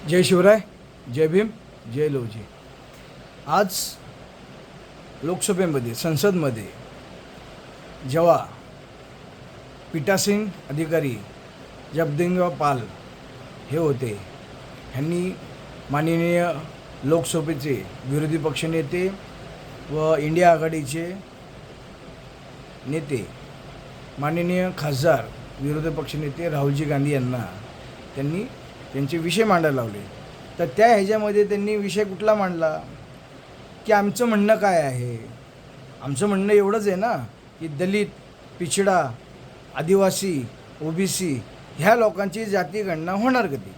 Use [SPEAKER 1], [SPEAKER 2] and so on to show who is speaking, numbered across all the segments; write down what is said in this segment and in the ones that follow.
[SPEAKER 1] जय शिवराय, जय भीम, जय लवजी. आज लोकसभेमध्ये संसदमध्ये जेव्हा पीठासीन अधिकारी जगदीशराव पाल हे होते, ह्यांनी माननीय लोकसभेचे विरोधी पक्षनेते व इंडिया आघाडीचे नेते माननीय खासदार विरोधी पक्षनेते राहुलजी गांधी यांना त्यांनी त्यांचे विषय मांडायला लावले. तर त्या ह्याच्यामध्ये त्यांनी विषय कुठला मांडला की आमचं म्हणणं काय आहे. आमचं म्हणणं एवढंच आहे ना की दलित, पिछडा, आदिवासी, ओबीसी ह्या लोकांची जाती गणना होणार कधी,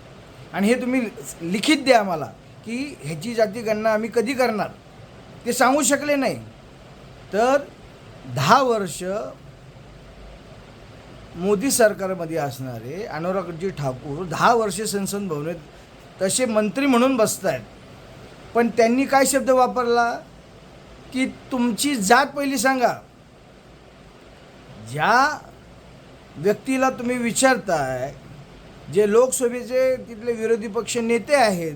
[SPEAKER 1] आणि हे तुम्ही लिखित द्या आम्हाला की ह्याची जाती गणना आम्ही कधी करणार. ते सांगू शकले नाही. तर 10 वर्ष मोदी सरकारमध्ये असणारे अनुरागजी ठाकूर 10 वर्षे संसद भवनात तसे मंत्री म्हणून बसत आहेत. पण त्यांनी काय शब्द वापरला की तुमची जात पहिली सांगा. ज्या व्यक्तीला तुम्ही विचारताय, जे लोकसभेचे तिथले विरोधी पक्ष नेते आहेत,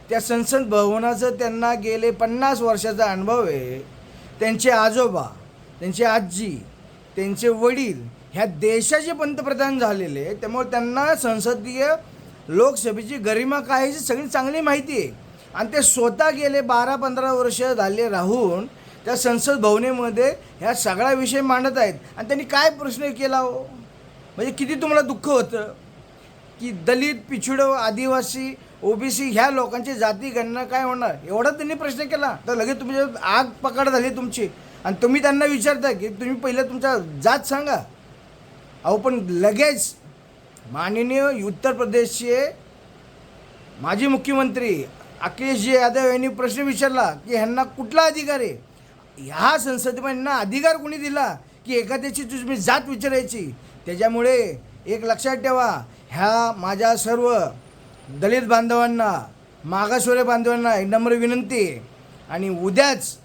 [SPEAKER 1] त्या संसद भवनाचं त्यांना गेले 50 वर्षाचा अनुभव आहे. त्यांचे आजोबा, त्यांची आजी, त्यांचे वडील ह्या देशाचे पंतप्रधान झालेले, त्यामुळे त्यांना संसदीय लोकसभेची गरिमा काय ह्याची सगळी चांगली माहिती आहे. आणि ते स्वतः गेले 12-15 वर्ष झाले राहून त्या संसद भवनेमध्ये ह्या सगळा विषय मांडत आहेत. आणि त्यांनी काय प्रश्न केला हो, म्हणजे किती तुम्हाला दुःख होतं की दलित, पिछडो, आदिवासी, ओबीसी ह्या लोकांची जाती गणना काय होणार, एवढा त्यांनी प्रश्न केला. तर लगेच तुमच्या आग पकड झाली तुमची, आणि तुम्ही त्यांना विचारता की तुम्ही पहिलं तुमचा जात सांगा. अहो पण लगेच माननीय उत्तर प्रदेशचे माजी मुख्यमंत्री अखिलेशजी यादव यांनी प्रश्न विचारला की ह्यांना कुठला अधिकार आहे, ह्या संसदेमध्ये अधिकार कोणी दिला की एखाद्याची तुम्ही जात विचारायची. त्याच्यामुळे एक लक्षात ठेवा, ह्या माझ्या सर्व दलित बांधवांना, मागासवर्गीय बांधवांना एक नम्र विनंती आहे. आणि उद्याच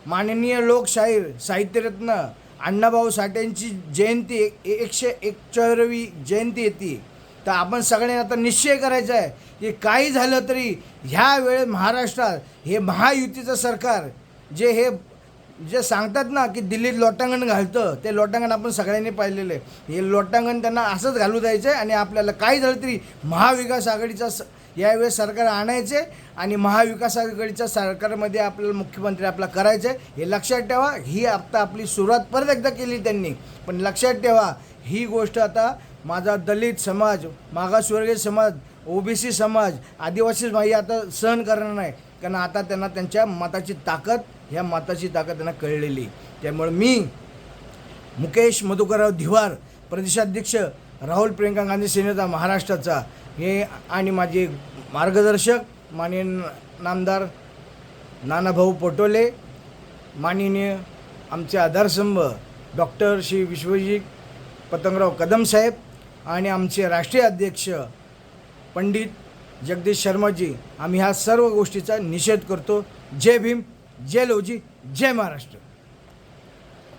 [SPEAKER 1] माननीय लोकशाहीर साहित्यरत्न अण्णाभाऊ साठेंची जयंती 141वी जयंती येते. तर आपण सगळ्यांनी आता निश्चय करायचा आहे की काही झालं तरी ह्या वेळेस महाराष्ट्रात हे महायुतीचं सरकार जे सांगतात ना की दिल्लीत लोटांगण घालतं, ते लोटांगण आपण सगळ्यांनी पाहिलेलं आहे. हे लोटांगण त्यांना असंच घालू द्यायचं आहे. आणि आपल्याला काही झालं तरी महाविकास आघाडीचा यावेळेस सरकार आणायचे आणि महाविकास आघाडीच्या सरकारमध्ये आपल्याला मुख्यमंत्री आपला करायचं आहे. हे लक्षात ठेवा. ही आता आपली सुरुवात परत एकदा केली त्यांनी, पण लक्षात ठेवा ही गोष्ट आता माझा दलित समाज, मागासवर्गीय समाज, ओबीसी समाज, आदिवासी समाज आता सहन करणार नाही. कारण आता त्यांना त्यांच्या मताची ताकद, ह्या मताची ताकद त्यांना कळलेली. त्यामुळे मी मुकेश मधुकरराव धिवार, प्रदेशाध्यक्ष राहुल प्रियंका गांधी सेनेचा महाराष्ट्राचा, हे आणि माझे मार्गदर्शक माननीय नामदार नानाभाऊ पटोले, माननीय आमचे आधारस्तंभ डॉक्टर श्री विश्वजित पतंगराव कदम साहेब, आणि आमचे राष्ट्रीय अध्यक्ष पंडित जगदीश शर्माजी, आम्ही ह्या सर्व गोष्टीचा निषेध करतो. जय भीम, जय लवजी, जय महाराष्ट्र.